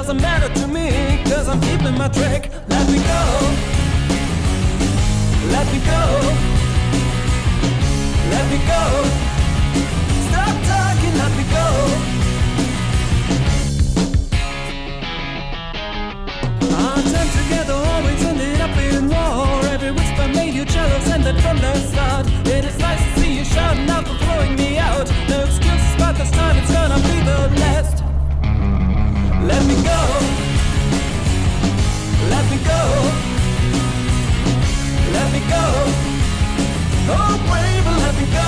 doesn't matter to me, cause I'm keeping my trick. Let me go. Let me go. Let me go. Stop talking, let me go. Our time together always ended up in war. Every whisper made you jealous, and that from the start. It is nice to see you shouting out for throwing me out. No excuses, but this time it's gonna be the last. Let me go. Let me go. Let me go. Oh, baby, let me go.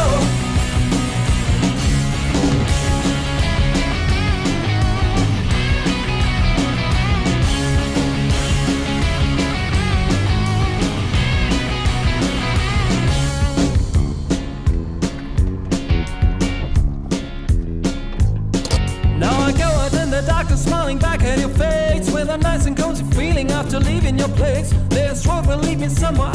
Now I go out in the darkness, smiling back at your face with a nice and cozy feeling after leaving your place. This road will lead me somewhere